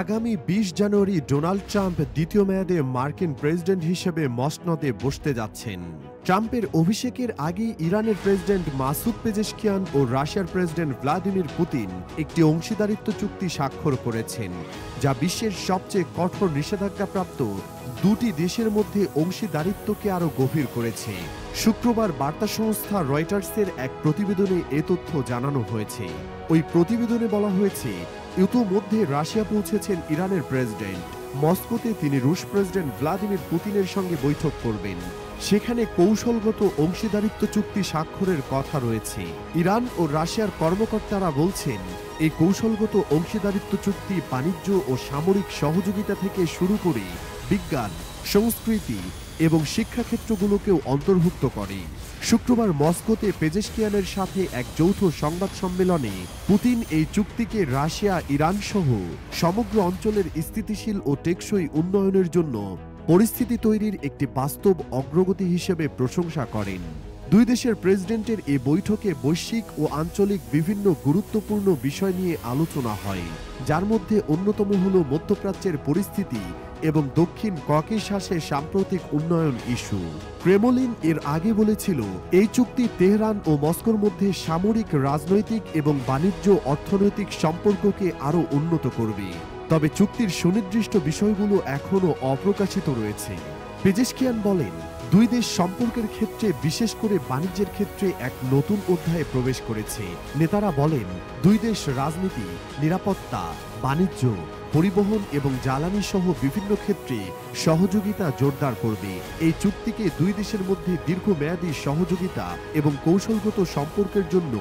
আগামী ২০ জানুয়ারি Donald Trump দ্বিতীয় মেয়াদে মার্কিন প্রেসিডেন্ট হিসেবে মসনদে বসতে যাচ্ছেন। ট্রাম্পের অভিষেকের আগে ইরানের প্রেসিডেন্ট মাসুদ পেজেশকিয়ান ও রাশিয়ার প্রেসিডেন্ট ভ্লাদিমির পুতিন একটি অংশীদারিত্ব চুক্তি স্বাক্ষর করেছেন, যা বিশ্বের সবচেয়ে কঠোর নিষেধাজ্ঞাপ্রাপ্ত দুটি দেশের মধ্যে অংশীদারিত্বকে আরও গভীর করেছে। শুক্রবার বার্তা সংস্থা রয়টার্সের এক প্রতিবেদনে এ তথ্য জানানো হয়েছে। ওই প্রতিবেদনে বলা হয়েছে, ইতোমধ্যে রাশিয়া পৌঁছেছেন ইরানের প্রেসিডেন্ট। মস্কোতে তিনি রুশ প্রেসিডেন্ট ভ্লাদিমির পুতিনের সঙ্গে বৈঠক করবেন। সেখানে কৌশলগত অংশীদারিত্ব চুক্তি স্বাক্ষরের কথা রয়েছে। ইরান ও রাশিয়ার কর্মকর্তারা বলছেন, এই কৌশলগত অংশীদারিত্ব চুক্তি বাণিজ্য ও সামরিক সহযোগিতা থেকে শুরু করে বিজ্ঞান, সংস্কৃতি এবং শিক্ষাক্ষেত্রগুলোকেও অন্তর্ভুক্ত করে। শুক্রবার মস্কোতে পেজেশকিয়ানের সাথে এক যৌথ সংবাদ সম্মেলনে পুতিন এই চুক্তিকে রাশিয়া, ইরান সহ সমগ্র অঞ্চলের স্থিতিশীল ও টেকসই উন্নয়নের জন্য পরিস্থিতি তৈরির একটি বাস্তব অগ্রগতি হিসেবে প্রশংসা করেন। দুই দেশের প্রেসিডেন্টের এ বৈঠকে বৈশ্বিক ও আঞ্চলিক বিভিন্ন গুরুত্বপূর্ণ বিষয় নিয়ে আলোচনা হয়, যার মধ্যে অন্যতম হল মধ্যপ্রাচ্যের পরিস্থিতি এবং দক্ষিণ ককেশাসে সাম্প্রতিক উন্নয়ন ইস্যু। ক্রেমলিন এর আগে বলেছিল, এই চুক্তি তেহরান ও মস্কোর মধ্যে সামরিক, রাজনৈতিক এবং বাণিজ্য অর্থনৈতিক সম্পর্ককে আরও উন্নত করবে। তবে চুক্তির সুনির্দিষ্ট বিষয়গুলো এখনও অপ্রকাশিত রয়েছে। পেজেশকিয়ান বলেন, দুই দেশ সম্পর্কের ক্ষেত্রে, বিশেষ করে বাণিজ্যের ক্ষেত্রে এক নতুন অধ্যায়ে প্রবেশ করেছে। নেতারা বলেন, দুই দেশ রাজনীতি, নিরাপত্তা, বাণিজ্য, পরিবহন এবং জ্বালানি সহ বিভিন্ন ক্ষেত্রে সহযোগিতা জোরদার করবে। এই চুক্তিকে দুই দেশের মধ্যে দীর্ঘমেয়াদী সহযোগিতা এবং কৌশলগত সম্পর্কের জন্য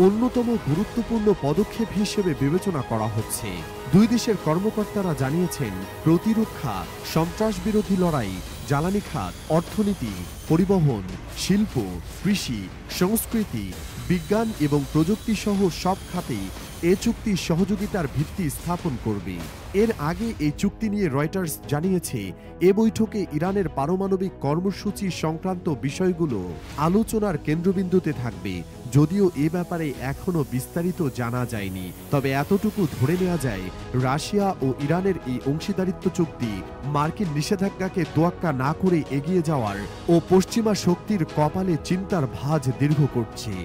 অন্যতম গুরুত্বপূর্ণ পদক্ষেপ হিসেবে বিবেচনা করা হচ্ছে। দুই দেশের কর্মকর্তারা জানিয়েছেন, প্রতিরক্ষা, সন্ত্রাসবিরোধী লড়াই, জ্বালানি খাত, অর্থনীতি, পরিবহন, শিল্প, কৃষি, সংস্কৃতি, বিজ্ঞান এবং প্রযুক্তি সহ সব খাতেই এ চুক্তি সহযোগিতার ভিত্তি স্থাপন করবে। এর আগে এই চুক্তি নিয়ে রয়টার্স জানিয়েছে, এ বৈঠকে ইরানের পারমাণবিক কর্মসূচি সংক্রান্ত বিষয়গুলো আলোচনার কেন্দ্রবিন্দুতে থাকবে। যদিও এ ব্যাপারে এখনও বিস্তারিত জানা যায়নি, তবে এতটুকু ধরে নেওয়া যায়, রাশিয়া ও ইরানের এই অংশীদারিত্ব চুক্তি মার্কিন নিষেধাজ্ঞাকে তোয়াক্কা না করে এগিয়ে যাওয়ার ও পশ্চিমা শক্তির কপালে চিন্তার ভাঁজ দীর্ঘ করছে।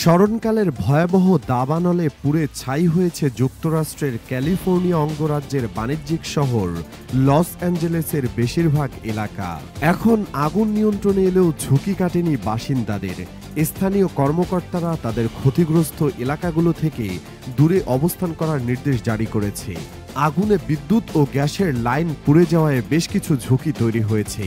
স্মরণকালের ভয়াবহ দাবানলে পুড়ে ছাই হয়েছে যুক্তরাষ্ট্রের ক্যালিফোর্নিয়া অঙ্গরাজ্যের বাণিজ্যিক শহর লস অ্যাঞ্জেলেসের বেশিরভাগ এলাকা। এখন আগুন নিয়ন্ত্রণে এলেও ঝুঁকি কাটেনি বাসিন্দাদের। স্থানীয় কর্মকর্তারা তাদের ক্ষতিগ্রস্ত এলাকাগুলো থেকে দূরে অবস্থান করার নির্দেশ জারি করেছে। আগুনে বিদ্যুৎ ও গ্যাসের লাইন পুড়ে যাওয়ায় বেশ কিছু ঝুঁকি তৈরি হয়েছে।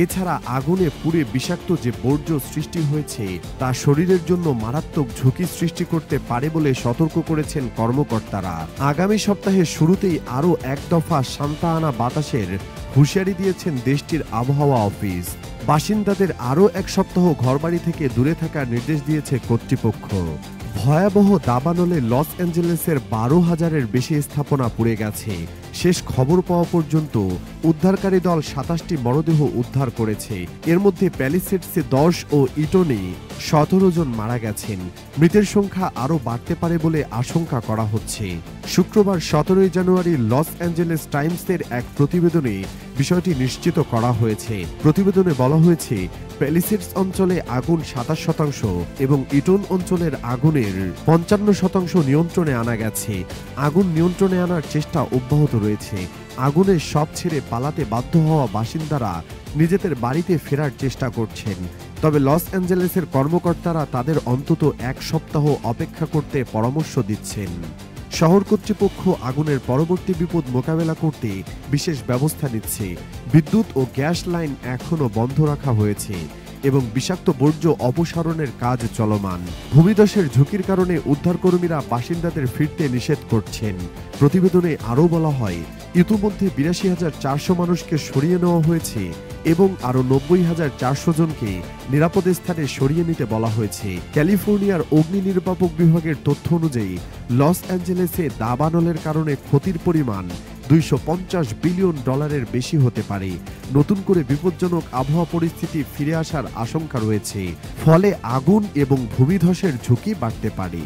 এছাড়া আগুনে পুড়ে বিষাক্ত যে বর্জ্য সৃষ্টি হয়েছে তা শরীরের জন্য মারাত্মক ঝুঁকি সৃষ্টি করতে পারে বলে সতর্ক করেছেন কর্মকর্তারা। আগামী সপ্তাহের শুরুতেই আরও এক দফা সান্তা আনা বাতাসের হুঁশিয়ারি দিয়েছেন দেশটির আবহাওয়া অফিস। বাসিন্দাদের আরও এক সপ্তাহ ঘরবাড়ি থেকে দূরে থাকার নির্দেশ দিয়েছে কর্তৃপক্ষ। ভয়াবহ দাবানলে লস অ্যাঞ্জেলেসের 12,000-এর বেশি স্থাপনা পুড়ে গেছে। শেষ খবর পাওয়া পর্যন্ত উদ্ধারকারী দল 27টি মরদেহ উদ্ধার করেছে। এর মধ্যে প্যালিসেডসে 10 ও ইটনে 17 জন মারা গেছেন। মৃতের সংখ্যা আরও বাড়তে পারে বলে আশঙ্কা করা হচ্ছে। শুক্রবার 17 জানুয়ারি লস অ্যাঞ্জেলেস টাইমসের এক প্রতিবেদনে বিষয়টি নিশ্চিত করা হয়েছে। প্রতিবেদনে বলা হয়েছে, প্যালিসেডস অঞ্চলে আগুন 27% এবং ইটন অঞ্চলের আগুনের 55% নিয়ন্ত্রণে আনা গেছে। আগুন নিয়ন্ত্রণে আনার চেষ্টা অব্যাহত রয়েছে। আগুনের সব ছেড়ে পালাতে বাধ্য হওয়া বাসিন্দারা নিজেদের বাড়িতে ফেরার চেষ্টা করছেন। তবে লস অ্যাঞ্জেলেসের কর্মকর্তারা তাদের অন্তত এক সপ্তাহ অপেক্ষা করতে পরামর্শ দিচ্ছেন। শহর কর্তৃপক্ষ আগুনের পরবর্তী বিপদ মোকাবেলা করতে বিশেষ ব্যবস্থা নিচ্ছে। বিদ্যুৎ ও গ্যাস লাইন এখনও বন্ধ রাখা হয়েছে এবং বিষাক্ত বর্জ্য অপসারণের কাজ চলমান। ভূমিধসের ঝুঁকির কারণে উদ্ধারকর্মীরা বাসিন্দাদের ফিরতে নিষেধ করছেন। প্রতিবেদনে আরও বলা হয়, ইতিমধ্যে 82,400 মানুষকে সরিয়ে নেওয়া হয়েছে এবং আরও 90,400 জনকে নিরাপদ স্থানে সরিয়ে নিতে বলা হয়েছে। ক্যালিফোর্নিয়ার অগ্নি নির্বাপক বিভাগের তথ্য অনুযায়ী লস অ্যাঞ্জেলেসে দাবানলের কারণে ক্ষতির পরিমাণ $250 বিলিয়ন বেশি হতে পারে। নতুন করে বিপজ্জনক আবহাওয়া পরিস্থিতি ফিরে আসার আশঙ্কা রয়েছে, ফলে আগুন এবং ভূমিধসের ঝুঁকি বাড়তে পারে।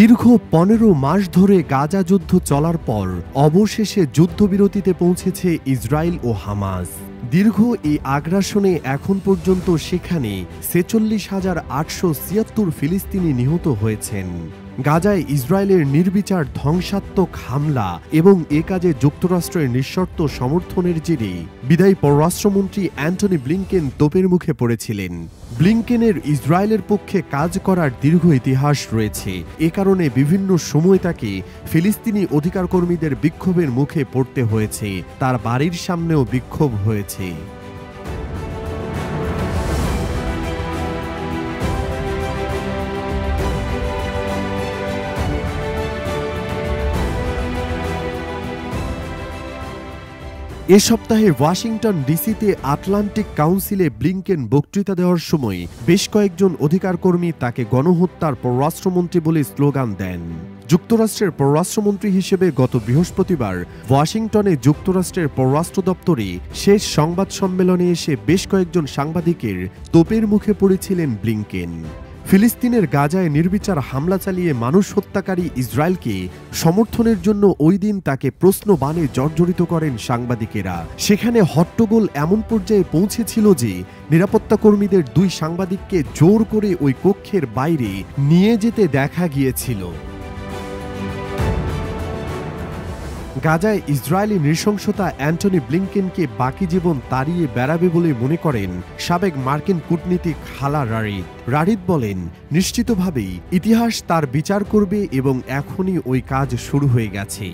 দীর্ঘ 15 মাস ধরে গাজা যুদ্ধ চলার পর অবশেষে যুদ্ধবিরতিতে পৌঁছেছে ইসরায়েল ও হামাস। দীর্ঘ এই আগ্রাসনে এখন পর্যন্ত সেখানে 46,876 ফিলিস্তিনি নিহত হয়েছেন। গাজায় ইসরায়েলের নির্বিচার ধ্বংসাত্মক হামলা এবং এ কাজে যুক্তরাষ্ট্রের নিঃশর্ত সমর্থনের জেরে বিদায়ী পররাষ্ট্রমন্ত্রী অ্যান্টনি ব্লিংকেন তোপের মুখে পড়েছিলেন। ব্লিংকেনের ইসরায়েলের পক্ষে কাজ করার দীর্ঘ ইতিহাস রয়েছে, এ কারণে বিভিন্ন সময় তাকে ফিলিস্তিনি অধিকার কর্মীদের বিক্ষোভের মুখে পড়তে হয়েছে, তার বাড়ির সামনেও বিক্ষোভ হয়েছে। এ সপ্তাহে ওয়াশিংটন ডিসিতে আটলান্টিক কাউন্সিলে ব্লিংকেন বক্তৃতা দেওয়ার সময় বেশ কয়েকজন অধিকার কর্মী তাকে গণহত্যার পররাষ্ট্রমন্ত্রী বলে স্লোগান দেন। যুক্তরাষ্ট্রের পররাষ্ট্রমন্ত্রী হিসেবে গত বৃহস্পতিবার ওয়াশিংটনে যুক্তরাষ্ট্রের পররাষ্ট্র দপ্তরে শেষ সংবাদ সম্মেলনে এসে বেশ কয়েকজন সাংবাদিকের তোপের মুখে পড়েছিলেন ব্লিংকেন। ফিলিস্তিনের গাজায় নির্বিচার হামলা চালিয়ে মানুষ হত্যাকারী ইসরায়েলকে সমর্থনের জন্য ওই দিন তাকে প্রশ্নবাণে জর্জরিত করেন সাংবাদিকেরা। সেখানে হট্টগোল এমন পর্যায়ে পৌঁছেছিল যে নিরাপত্তা কর্মীদের 2 সাংবাদিককে জোর করে ওই কক্ষের বাইরে নিয়ে যেতে দেখা গিয়েছিল। গাজায় ইসরায়েলি নৃশংসতা অ্যান্টনি ব্লিংকেনকে বাকি জীবন তাড়িয়ে বেড়াবে বলে মনে করেন সাবেক মার্কিন কূটনীতিক হালা রারিদ। রারিদ বলেন, নিশ্চিতভাবেই ইতিহাস তার বিচার করবে এবং এখনই ওই কাজ শুরু হয়ে গেছে।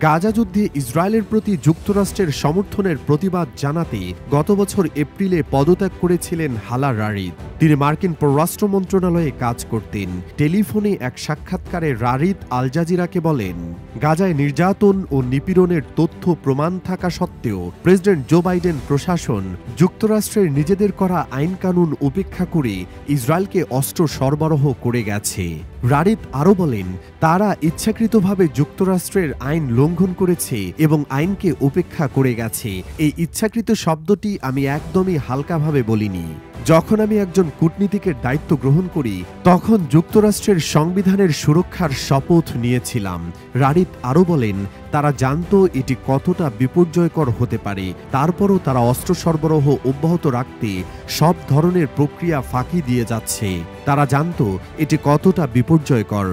গাজা যুদ্ধে ইসরায়েলের প্রতি যুক্তরাষ্ট্রের সমর্থনের প্রতিবাদ জানাতে গত বছর এপ্রিলে পদত্যাগ করেছিলেন হালা রারিদ। তিনি মার্কিন পররাষ্ট্র মন্ত্রণালয়ে কাজ করতেন। টেলিফোনে এক সাক্ষাৎকারে রারিদ আল জাজিরাকে বলেন, গাজায় নির্যাতন ও নিপীড়নের তথ্য প্রমাণ থাকা সত্ত্বেও প্রেসিডেন্ট জো বাইডেন প্রশাসন যুক্তরাষ্ট্রের নিজেদের করা আইন কানুন উপেক্ষা করে ইসরায়েলকে অস্ত্র সরবরাহ করে গেছে। রারিদ আরও বলেন, তারা ইচ্ছাকৃতভাবে যুক্তরাষ্ট্রের আইন লঙ্ঘন করেছে এবং আইনকে উপেক্ষা করে গেছে। এই ইচ্ছাকৃত শব্দটি আমি একদমই হালকাভাবে বলিনি। যখন আমি একজন কূটনীতিকের দায়িত্ব গ্রহণ করি তখন যুক্তরাষ্ট্রের সংবিধানের সুরক্ষার শপথ নিয়েছিলাম। রারিদ আরও বলেন, তারা জানতো এটি কতটা বিপর্যয়কর হতে পারে, তারপরও তারা অস্ত্র সরবরাহ অব্যাহত রাখতে সব ধরনের প্রক্রিয়া ফাঁকি দিয়ে যাচ্ছে। তারা জানতো এটি কতটা বিপর্যয়কর,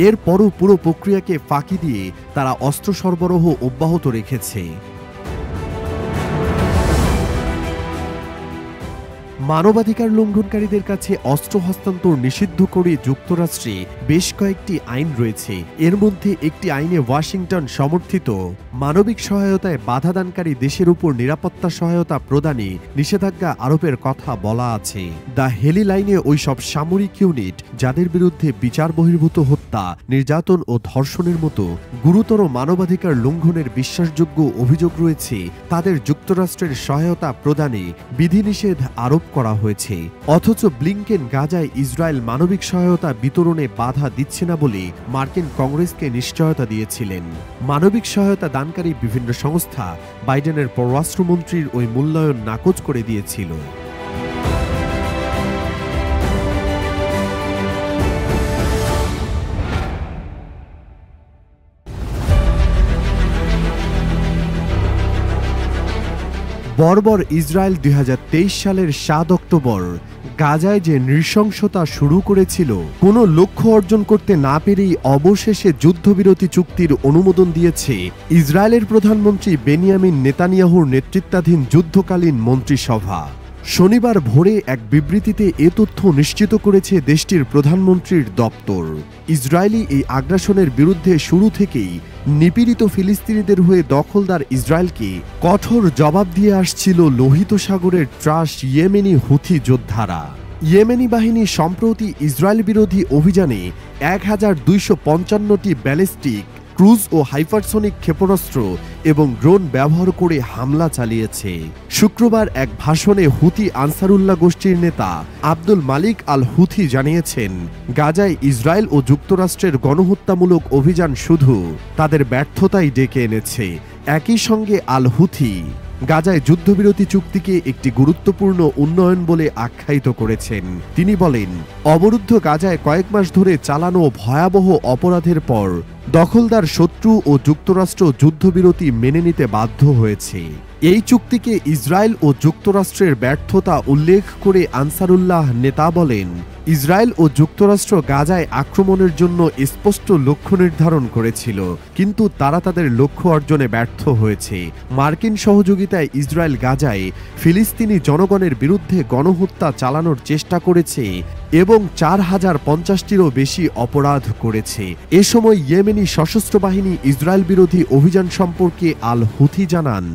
এরপরও পুরো প্রক্রিয়াকে ফাঁকি দিয়ে তারা অস্ত্র সরবরাহ অব্যাহত রেখেছে। মানবাধিকার লঙ্ঘনকারীদের কাছে অস্ত্র হস্তান্তর নিষিদ্ধ করে যুক্তরাষ্ট্রে বেশ কয়েকটি আইন রয়েছে। এর মধ্যে একটি আইনে ওয়াশিংটন সমর্থিত মানবিক সহায়তায় বাধাদানকারী দেশের উপর নিরাপত্তা সহায়তা প্রদানে নিষেধাজ্ঞা আরোপের কথা বলা আছে। দ্য হেলি লাইনে ওই সব সামরিক ইউনিট যাদের বিরুদ্ধে বিচার বহির্ভূত হত্যা, নির্যাতন ও ধর্ষণের মতো গুরুতর মানবাধিকার লঙ্ঘনের বিশ্বাসযোগ্য অভিযোগ রয়েছে তাদের যুক্তরাষ্ট্রের সহায়তা প্রদানে বিধিনিষেধ আরোপ করা হয়েছে। অথচ ব্লিংকেন গাজায় ইসরায়েল মানবিক সহায়তা বিতরণে বাধা দিচ্ছে না বলে মার্কিন কংগ্রেসকে নিশ্চয়তা দিয়েছিলেন। মানবিক সহায়তা দানকারী বিভিন্ন সংস্থা বাইডেনের পররাষ্ট্রমন্ত্রীর ওই মূল্যায়ন নাকচ করে দিয়েছিল। বর্বর ইসরায়েল 2023 সালের 7 অক্টোবর গাজায় যে নৃশংসতা শুরু করেছিল, কোনো লক্ষ্য অর্জন করতে না পেরেই অবশেষে যুদ্ধবিরতি চুক্তির অনুমোদন দিয়েছে ইসরায়েলের প্রধানমন্ত্রী বেনিয়ামিন নেতানিয়াহুর নেতৃত্বাধীন যুদ্ধকালীন মন্ত্রিসভা। শনিবার ভোরে এক বিবৃতিতে এ তথ্য নিশ্চিত করেছে দেশটির প্রধানমন্ত্রীর দপ্তর। ইসরায়েলি এই আগ্রাসনের বিরুদ্ধে শুরু থেকেই নিপীড়িত ফিলিস্তিনিদের হয়ে দখলদার ইসরায়েলকে কঠোর জবাব দিয়ে আসছিল লোহিত সাগরের ত্রাস ইয়েমেনি হুথি যোদ্ধারা। ইয়েমেনি বাহিনী সম্প্রতি ইসরায়েল বিরোধী অভিযানে 1255টি ব্যালিস্টিক, ক্রুজ ও হাইপারসোনিক ক্ষেপণাস্ত্র এবং ড্রোন ব্যবহার করে হামলা চালিয়েছে। শুক্রবার এক ভাষণে হুথি আনসারুল্লাহ গোষ্ঠীর নেতা আব্দুল মালিক আল হুথি জানিয়েছেন, গাজায় ইসরায়েল ও যুক্তরাষ্ট্রের গণহত্যামূলক অভিযান শুধু তাদের ব্যর্থতাই ডেকে এনেছে। একই সঙ্গে আল হুথি গাজায় যুদ্ধবিরতি চুক্তিকে একটি গুরুত্বপূর্ণ উন্নয়ন বলে আখ্যায়িত করেছেন। তিনি বলেন, অবরুদ্ধ গাজায় কয়েক মাস ধরে চালানো ভয়াবহ অপরাধের পর দখলদার শত্রু ও যুক্তরাষ্ট্র যুদ্ধবিরতি মেনে নিতে বাধ্য হয়েছে। এই চুক্তিকে ইসরায়েল ও যুক্তরাষ্ট্রের ব্যর্থতা উল্লেখ করে আনসারুল্লাহ নেতা বলেন, ইসরায়েল ও যুক্তরাষ্ট্র গাজায় আক্রমণের জন্য স্পষ্ট লক্ষ্য নির্ধারণ করেছিল, কিন্তু তারা তাদের লক্ষ্য অর্জনে ব্যর্থ হয়েছে। মার্কিন সহযোগিতায় ইসরায়েল গাজায় ফিলিস্তিনি জনগণের বিরুদ্ধে গণহত্যা চালানোর চেষ্টা করেছে এবং 4050টিরও বেশি অপরাধ করেছে। এ সময় ইয়েমেনি সশস্ত্র বাহিনী ইসরায়েল বিরোধী অভিযান সম্পর্কে আল হুথি জানান,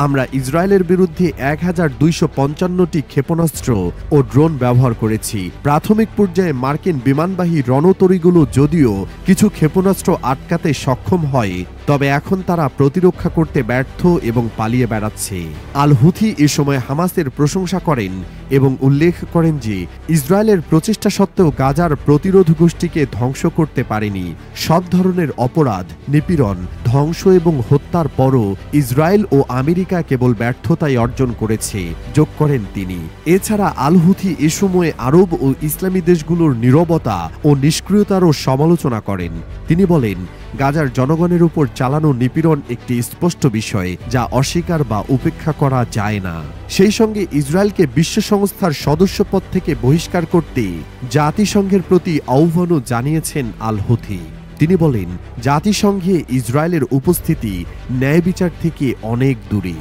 আমরা ইসরায়েলের বিরুদ্ধে 1255টি ক্ষেপণাস্ত্র ও ড্রোন ব্যবহার করেছি। প্রাথমিক পর্যায়ে মার্কিন বিমানবাহী রণতরীগুলো যদিও কিছু ক্ষেপণাস্ত্র আটকাতে সক্ষম হয়, তবে এখন তারা প্রতিরক্ষা করতে ব্যর্থ এবং পালিয়ে বেড়াচ্ছে। আল হুথি এ সময় হামাসের প্রশংসা করেন এবং উল্লেখ করেন যে ইসরায়েলের প্রচেষ্টা সত্ত্বেও গাজার প্রতিরোধ গোষ্ঠীকে ধ্বংস করতে পারেনি। সব ধরনের অপরাধ, নিপীড়ন, ধ্বংস এবং হত্যার পরও ইসরায়েল ও আমেরিকা কেবল ব্যর্থতাই অর্জন করেছে, যোগ করেন তিনি। এছাড়া আল হুথি এ সময়ে আরব ও ইসলামী দেশগুলোর নীরবতা ও নিষ্ক্রিয়তারও সমালোচনা করেন। তিনি বলেন, গাজার জনগণের উপর চালানো নিপীড়ন একটি স্পষ্ট বিষয় যা অস্বীকার বা উপেক্ষা করা যায় না। সেই সঙ্গে ইসরায়েলকে বিশ্ব সংস্থার সদস্যপদ থেকে বহিষ্কার করতে জাতিসংঘের প্রতি আহ্বানও জানিয়েছেন আল হুথি। তিনি বলেন, জাতিসংঘে ইসরায়েলের উপস্থিতি ন্যায় বিচার থেকে অনেক দূরে।